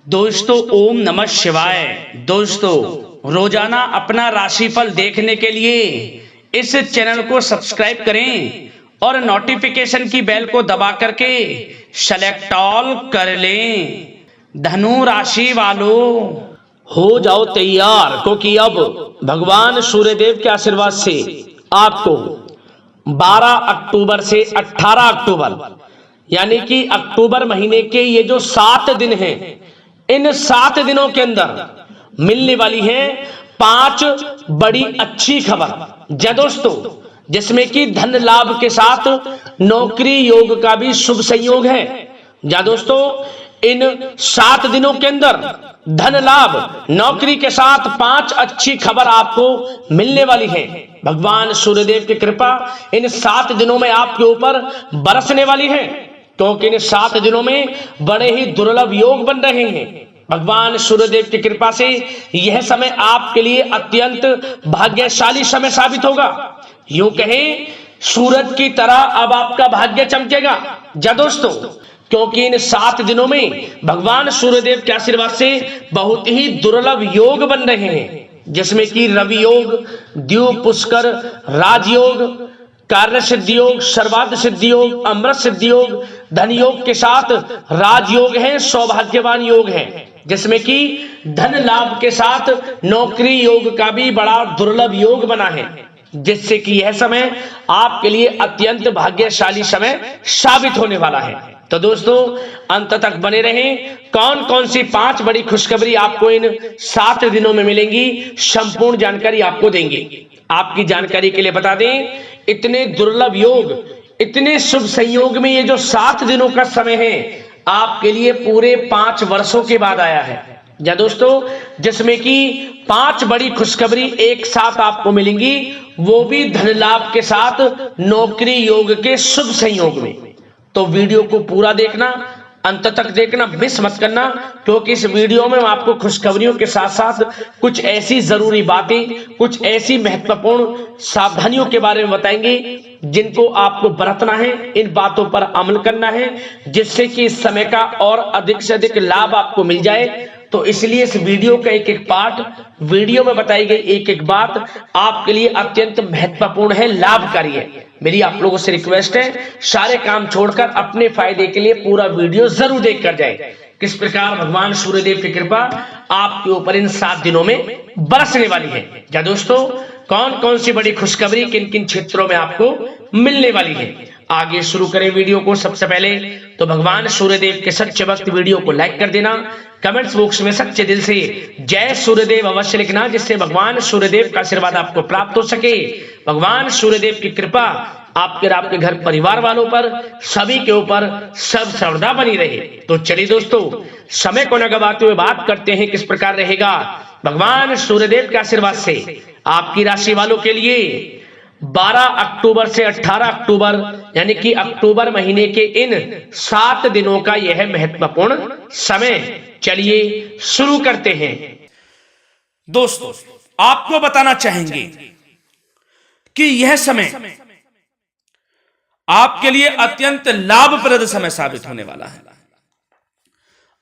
दोस्तों ओम नमः शिवाय। दोस्तों रोजाना अपना राशिफल देखने के लिए इस चैनल को सब्सक्राइब करें और नोटिफिकेशन की बेल को दबा करके सेलेक्ट ऑल कर लें। धनु राशि वालों हो जाओ तैयार, क्योंकि अब भगवान सूर्यदेव के आशीर्वाद से आपको 12 अक्टूबर से 18 अक्टूबर यानी कि अक्टूबर महीने के ये जो 7 दिन हैं, इन 7 दिनों के अंदर मिलने वाली है 5 बड़ी अच्छी खबर। जय दोस्तों, जिसमें कि धन लाभ के साथ नौकरी योग का भी शुभ संयोग है। जय दोस्तों, इन 7 दिनों के अंदर धन लाभ नौकरी के साथ 5 अच्छी खबर आपको मिलने वाली है। भगवान सूर्यदेव की कृपा इन 7 दिनों में आपके ऊपर बरसने वाली है, क्योंकि इन 7 दिनों में बड़े ही दुर्लभ योग बन रहे हैं। भगवान सूर्यदेव की कृपा से यह समय आपके लिए अत्यंत भाग्यशाली समय साबित होगा। यूं कहें, सूरज की तरह अब आपका भाग्य चमकेगा। जय दोस्तों, क्योंकि इन 7 दिनों में भगवान सूर्यदेव के आशीर्वाद से बहुत ही दुर्लभ योग बन रहे हैं, जिसमें कि रवि योग, द्यूप पुष्कर, राजयोग, कार्य सिद्धि योग, सर्वार्थ सिद्धि योग, अमृत सिद्धि योग, धन योग के साथ राजयोग है, सौभाग्यवान योग है, जिसमें कि धन लाभ के साथ नौकरी योग का भी बड़ा दुर्लभ योग बना है, जिससे कि यह समय आपके लिए अत्यंत भाग्यशाली समय साबित होने वाला है। तो दोस्तों अंत तक बने रहें। कौन कौन सी 5 बड़ी खुशखबरी आपको इन 7 दिनों में मिलेंगी, संपूर्ण जानकारी आपको देंगे। आपकी जानकारी के लिए बता दें, इतने दुर्लभ योग, इतने शुभ संयोग में ये जो 7 दिनों का समय है आपके लिए पूरे 5 वर्षों के बाद आया है। या दोस्तों, जिसमें कि 5 बड़ी खुशखबरी एक साथ आपको मिलेंगी, वो भी धन लाभ के साथ नौकरी योग के शुभ संयोग में। तो वीडियो को पूरा देखना, अंत तक देखना, मिस मत करना, क्योंकि इस वीडियो में हम आपको खुशखबरियों के साथ साथ कुछ ऐसी जरूरी बातें, कुछ ऐसी महत्वपूर्ण सावधानियों के बारे में बताएंगे जिनको आपको बरतना है, इन बातों पर अमल करना है, जिससे कि इस समय का और अधिक से अधिक लाभ आपको मिल जाए। तो इसलिए इस वीडियो का एक एक पार्ट, वीडियो में बताई गई एक एक बात आपके लिए अत्यंत महत्वपूर्ण है, लाभकारी है। मेरी आप लोगों से रिक्वेस्ट है, सारे काम छोड़कर अपने फायदे के लिए पूरा वीडियो जरूर देख कर जाए। किस प्रकार भगवान सूर्यदेव की कृपा आपके ऊपर इन 7 दिनों में बरसने वाली है। क्या दोस्तों, कौन कौन सी बड़ी खुशखबरी किन किन क्षेत्रों में आपको मिलने वाली है। आगे शुरू करें वीडियो को। सबसे पहले तो भगवान सूर्यदेव के सच्चे भक्त वीडियो को लाइक कर देना, कमेंट्स बॉक्स में सच्चे दिल से जय सूर्यदेव अवश्य लिखना, जिससे भगवान सूर्यदेव का आशीर्वाद आपको प्राप्त हो सके। भगवान सूर्यदेव की कृपा आपके घर परिवार वालों पर, सभी के ऊपर सब सर्वदा बनी रहे। तो चलिए दोस्तों, समय को न गवाते हुए बात करते हैं किस प्रकार रहेगा भगवान सूर्यदेव के आशीर्वाद से आपकी राशि वालों के लिए 12 अक्टूबर से 18 अक्टूबर यानी कि अक्टूबर महीने के इन 7 दिनों का यह महत्वपूर्ण समय। चलिए शुरू करते हैं। दोस्तों, आपको बताना चाहेंगे कि यह समय आपके लिए अत्यंत लाभप्रद समय साबित होने वाला है।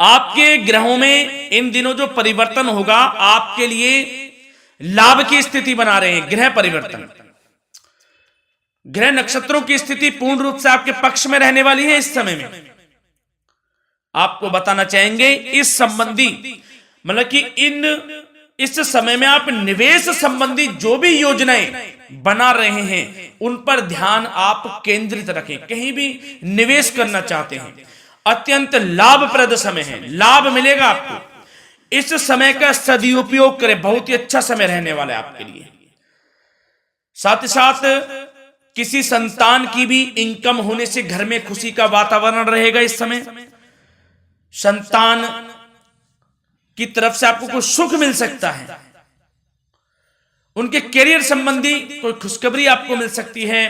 आपके ग्रहों में इन दिनों जो परिवर्तन होगा आपके लिए लाभ की स्थिति बना रहे हैं। ग्रह परिवर्तन, ग्रह नक्षत्रों की स्थिति पूर्ण रूप से आपके पक्ष में रहने वाली है। इस समय में आपको बताना चाहेंगे इस संबंधी, मतलब कि इस समय में आप निवेश संबंधी जो भी योजनाएं बना रहे हैं उन पर ध्यान आप केंद्रित रखें। कहीं भी निवेश करना चाहते हैं, अत्यंत लाभप्रद समय है, लाभ मिलेगा आपको। इस समय का सदुपयोग करें, बहुत ही अच्छा समय रहने वाला है आपके लिए। साथ ही साथ किसी संतान की भी इनकम होने से घर में खुशी का वातावरण रहेगा। इस समय संतान की तरफ से आपको कुछ सुख मिल सकता है। उनके करियर संबंधी कोई खुशखबरी आपको मिल सकती है,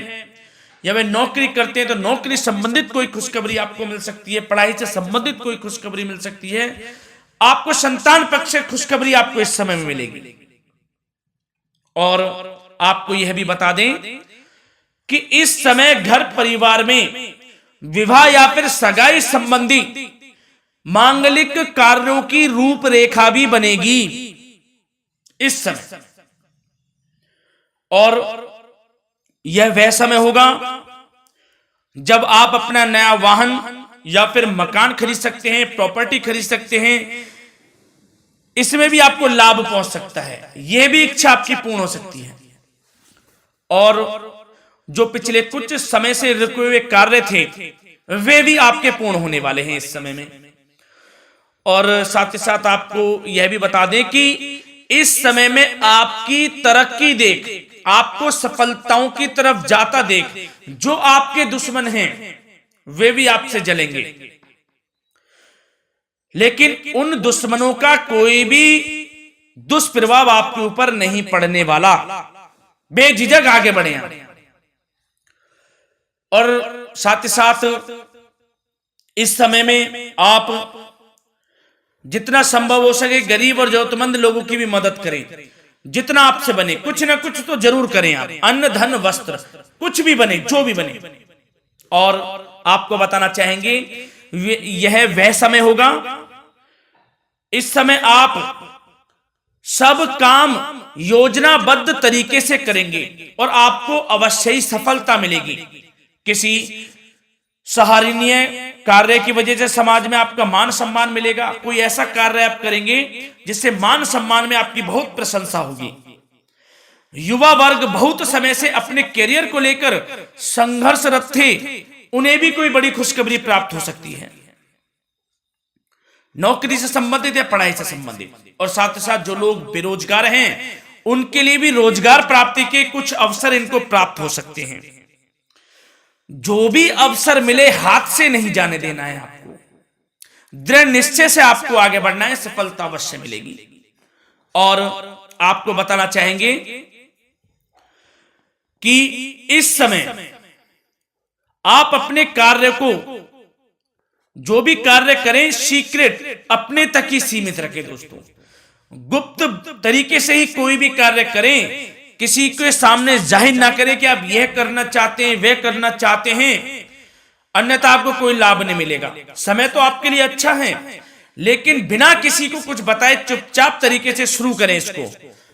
या वे नौकरी करते हैं तो नौकरी संबंधित कोई खुशखबरी आपको मिल सकती है, पढ़ाई से संबंधित कोई खुशखबरी मिल सकती है। आपको संतान पक्ष से खुशखबरी आपको इस समय में मिलेगी। और आपको यह भी बता दें कि इस समय घर परिवार में विवाह या फिर सगाई संबंधी मांगलिक कार्यों की रूपरेखा भी बनेगी इस समय। और यह वह समय होगा जब आप अपना नया वाहन या फिर मकान खरीद सकते हैं, प्रॉपर्टी खरीद सकते हैं। इसमें भी आपको लाभ पहुंच सकता है, यह भी इच्छा आपकी पूर्ण हो सकती है। और जो पिछले कुछ समय से रुके हुए कार्य थे वे भी आपके पूर्ण होने वाले हैं इस समय में। और साथ ही साथ आपको यह भी बता दें कि इस समय में आपकी तरक्की देख, आपको सफलताओं की तरफ जाता देख, जो आपके दुश्मन हैं वे भी आपसे जलेंगे, लेकिन उन दुश्मनों का कोई भी दुष्प्रभाव आपके ऊपर नहीं पड़ने वाला। बेझिझक आगे बढ़े आप। और साथ ही साथ इस समय में आप जितना संभव हो सके गरीब और जरूरतमंद लोगों की भी मदद करें। जितना आपसे बने कुछ ना कुछ तो जरूर करें आप, अन्न धन वस्त्र कुछ भी बने, जो भी बने। और आपको बताना चाहेंगे यह वह समय होगा, इस समय आप सब काम योजनाबद्ध तरीके से करेंगे और आपको अवश्य ही सफलता मिलेगी। किसी सराहनीय कार्य की वजह से समाज में आपका मान सम्मान मिलेगा। कोई ऐसा कार्य आप करेंगे जिससे मान सम्मान में आपकी बहुत प्रशंसा होगी। युवा वर्ग बहुत समय से अपने करियर को लेकर संघर्षरत थे, उन्हें भी कोई बड़ी खुशखबरी प्राप्त हो सकती है, नौकरी से संबंधित या पढ़ाई से संबंधित। और साथ ही साथ जो लोग बेरोजगार हैं उनके लिए भी रोजगार प्राप्ति के कुछ अवसर इनको प्राप्त हो सकते हैं। जो भी अवसर मिले हाथ से नहीं जाने देना है आपको, दृढ़ निश्चय से आपको आगे बढ़ना है, सफलता अवश्य मिलेगी। और आपको बताना चाहेंगे कि इस समय आप अपने कार्य को, जो भी कार्य करें, सीक्रेट अपने तक ही सीमित रखें दोस्तों। गुप्त तरीके से ही कोई भी कार्य करें, किसी के सामने जाहिर ना करें कि आप यह करना चाहते हैं, वह करना चाहते हैं, अन्यथा आपको कोई लाभ नहीं मिलेगा। समय तो आपके लिए अच्छा है, लेकिन बिना किसी को कुछ बताए चुपचाप तरीके से शुरू करें इसको।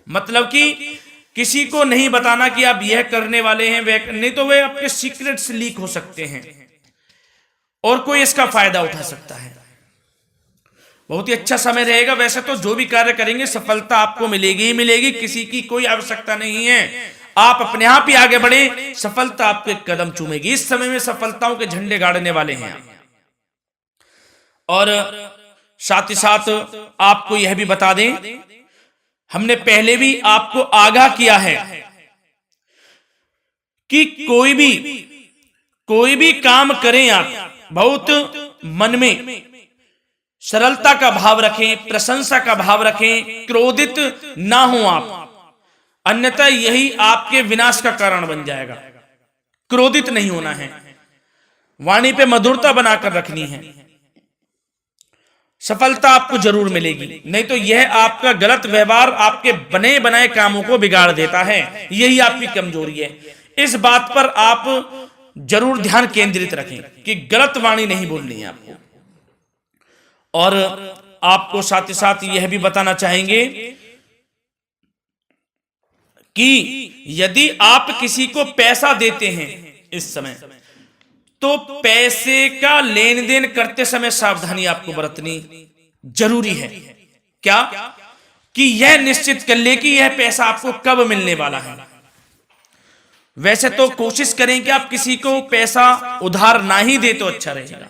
मतलब कि किसी को नहीं बताना कि आप यह करने वाले हैं, वह नहीं, तो वे आपके सीक्रेट्स लीक हो सकते हैं और कोई इसका फायदा उठा सकता है। बहुत ही अच्छा समय रहेगा। वैसे तो जो भी कार्य करेंगे सफलता आपको मिलेगी ही मिलेगी, किसी की कोई आवश्यकता नहीं है। आप अपने आप ही आगे बढ़े, सफलता आपके कदम चूमेगी। इस समय में सफलताओं के झंडे गाड़ने वाले हैं। और साथ ही साथ आपको यह भी बता दें, हमने पहले भी आपको आगाह किया है कि कोई भी काम करें आप बहुत मन में सरलता का भाव रखें, प्रशंसा का भाव रखें, क्रोधित ना हो आप, अन्यथा यही आपके विनाश का कारण बन जाएगा। क्रोधित नहीं होना है, वाणी पे मधुरता बनाकर रखनी है, सफलता आपको जरूर मिलेगी। नहीं तो यह आपका गलत व्यवहार आपके बने बनाए कामों को बिगाड़ देता है, यही आपकी कमजोरी है। इस बात पर आप जरूर ध्यान केंद्रित रखें कि गलत वाणी नहीं बोलनी है आपको। और आपको साथ ही साथ यह भी बताना चाहेंगे कि यदि आप किसी को पैसा देते हैं इस समय, तो पैसे का लेन देन करते समय सावधानी आपको बरतनी जरूरी है। क्या कि यह निश्चित कर ले कि यह पैसा आपको कब मिलने वाला है। वैसे तो कोशिश करें कि आप किसी को पैसा उधार ना ही दे तो अच्छा रहेगा।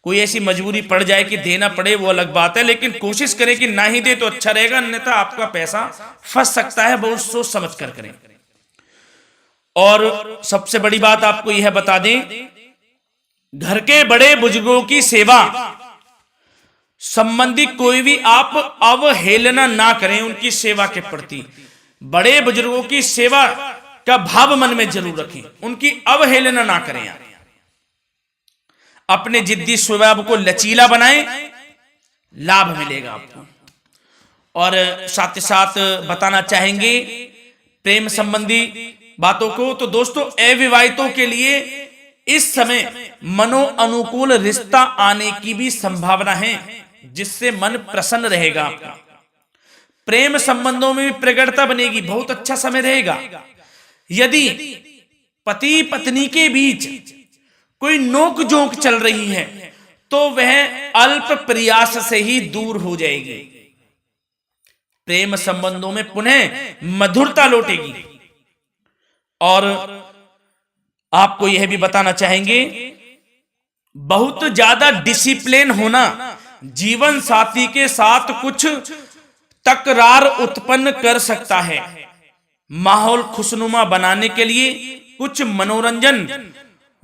कोई ऐसी मजबूरी पड़ जाए कि देना पड़े वो अलग बात है, लेकिन कोशिश करें कि ना ही दे तो अच्छा रहेगा, अन्यथा आपका पैसा फंस सकता है। बहुत सोच समझ कर करें। और सबसे बड़ी बात आपको यह बता दें, घर के बड़े बुजुर्गों की सेवा संबंधी कोई भी आप अवहेलना ना करें उनकी सेवा के प्रति। बड़े बुजुर्गों की सेवा का भाव मन में जरूर रखें, उनकी अवहेलना ना करें आप। अपने जिद्दी स्वभाव को लचीला बनाएं, लाभ मिलेगा आपको। और साथ ही साथ बताना चाहेंगे प्रेम संबंधी बातों को, तो दोस्तों अविवाहितों के लिए इस समय मनो अनुकूल रिश्ता आने की भी संभावना है, जिससे मन प्रसन्न रहेगा आपका। प्रेम संबंधों में भी प्रगाढ़ता बनेगी, बहुत अच्छा समय रहेगा। यदि पति पत्नी के बीच कोई नोक झोंक चल रही है तो वह अल्प प्रयास से ही दूर हो जाएगी। प्रेम संबंधों में पुनः मधुरता लौटेगी। और आपको यह भी बताना चाहेंगे, बहुत ज्यादा डिसिप्लिन होना जीवन साथी के साथ कुछ तकरार उत्पन्न कर सकता है। माहौल खुशनुमा बनाने के लिए कुछ मनोरंजन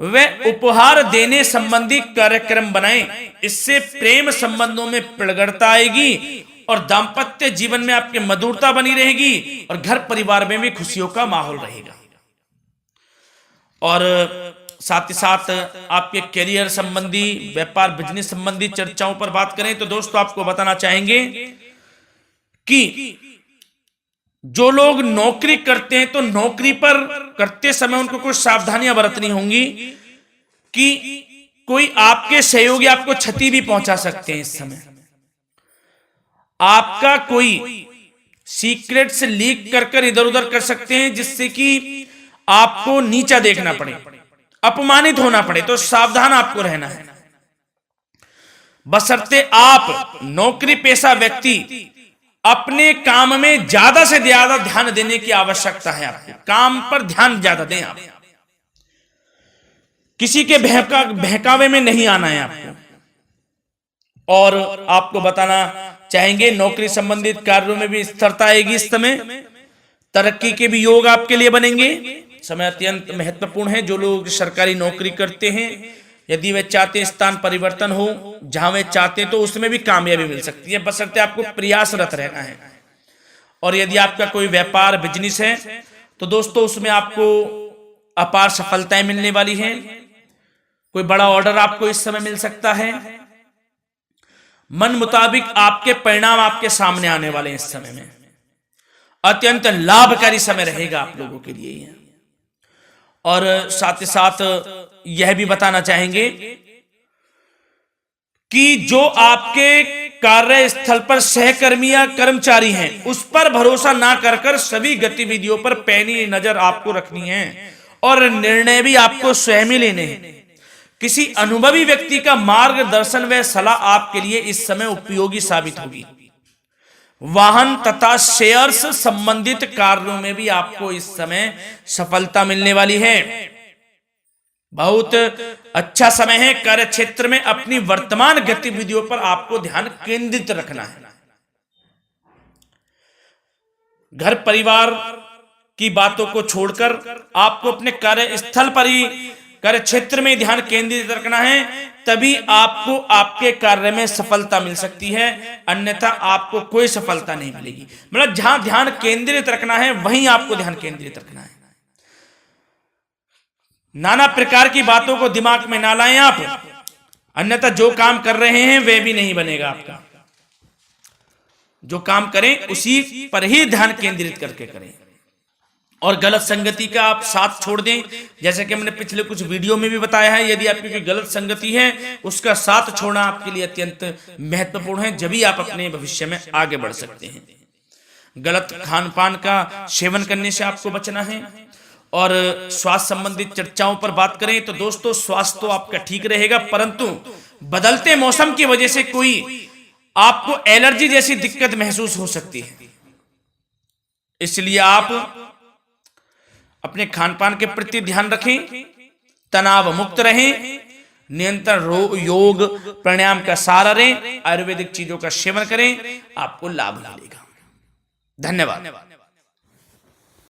व उपहार देने संबंधी कार्यक्रम बनाएं। इससे प्रेम संबंधों में प्रगाढ़ता आएगी और दाम्पत्य जीवन में आपकी मधुरता बनी रहेगी और घर परिवार में भी खुशियों का माहौल रहेगा। और साथ ही साथ आपके करियर संबंधी, व्यापार बिजनेस संबंधी चर्चाओं पर बात करें तो दोस्तों आपको बताना चाहेंगे कि जो लोग नौकरी करते हैं तो नौकरी पर करते समय उनको कुछ सावधानियां बरतनी होंगी कि कोई आपके सहयोगी आपको क्षति भी पहुंचा सकते हैं। इस समय आपका कोई सीक्रेट्स लीक कर इधर उधर कर सकते हैं, जिससे कि आपको नीचा देखना पड़े, अपमानित होना पड़े। तो सावधान आपको रहना है। बशर्ते आप नौकरी पेशा व्यक्ति अपने काम में ज्यादा से ज्यादा ध्यान देने की आवश्यकता है। आपको काम पर ध्यान ज्यादा दें। आप किसी के बहकावे में नहीं आना है आपको। और आपको बताना चाहेंगे, नौकरी संबंधित कार्यों में भी स्थिरता आएगी। इस समय तरक्की के भी योग आपके लिए बनेंगे। समय अत्यंत महत्वपूर्ण है। जो लोग सरकारी नौकरी करते हैं, यदि वे चाहते हैं स्थान परिवर्तन हो, जहां वे चाहते हैं तो उसमें भी कामयाबी मिल सकती है, बशर्ते आपको प्रयासरत रहना है। और यदि आपका कोई व्यापार बिजनेस है तो दोस्तों उसमें आपको अपार सफलताएं मिलने वाली हैं। कोई बड़ा ऑर्डर आपको इस समय मिल सकता है। मन मुताबिक आपके परिणाम आपके सामने आने वाले हैं। इस समय में अत्यंत लाभकारी समय रहेगा आप लोगों के लिए। और साथ ही साथ यह भी बताना चाहेंगे कि जो आपके कार्यस्थल पर सहकर्मी या कर्मचारी हैं, उस पर भरोसा ना कर सभी गतिविधियों पर पैनी नजर आपको रखनी है और निर्णय भी आपको स्वयं ही लेने हैं। किसी अनुभवी व्यक्ति का मार्गदर्शन व सलाह आपके लिए इस समय उपयोगी साबित होगी। वाहन तथा शेयर्स संबंधित कार्यों में भी आपको इस समय सफलता मिलने वाली है। बहुत अच्छा समय है। कार्य क्षेत्र में अपनी वर्तमान गतिविधियों पर आपको ध्यान केंद्रित रखना है। घर परिवार की बातों को छोड़कर आपको अपने कार्यस्थल पर ही, कार्य क्षेत्र में ध्यान केंद्रित रखना है, तभी आपको आपके कार्य में सफलता मिल सकती है, अन्यथा आपको कोई सफलता नहीं मिलेगी। मतलब जहां ध्यान केंद्रित रखना है वहीं आपको ध्यान केंद्रित रखना है। नाना प्रकार की बातों को दिमाग में ना लाएं आप, अन्यथा जो काम कर रहे हैं वह भी नहीं बनेगा आपका। जो काम करें उसी पर ही ध्यान केंद्रित करके करें और गलत संगति का आप साथ छोड़ दें। जैसे कि हमने पिछले कुछ वीडियो में भी बताया है, यदि आपकी कोई गलत संगति है उसका साथ छोड़ना आपके लिए अत्यंत महत्वपूर्ण है, जब ही आप अपने भविष्य में आगे बढ़ सकते हैं। गलत खान पान का सेवन करने से आपको बचना है। और स्वास्थ्य संबंधित चर्चाओं पर बात करें तो दोस्तों स्वास्थ्य तो आपका ठीक रहेगा, परंतु बदलते मौसम की वजह से कोई आपको एलर्जी जैसी दिक्कत महसूस हो सकती है। इसलिए आप अपने खान पान के प्रति ध्यान रखें, तनाव मुक्त रहें, नियंत्रण योग प्राणायाम का सहारा लें, आयुर्वेदिक चीजों का सेवन करें, आपको लाभ मिलेगा। धन्यवाद।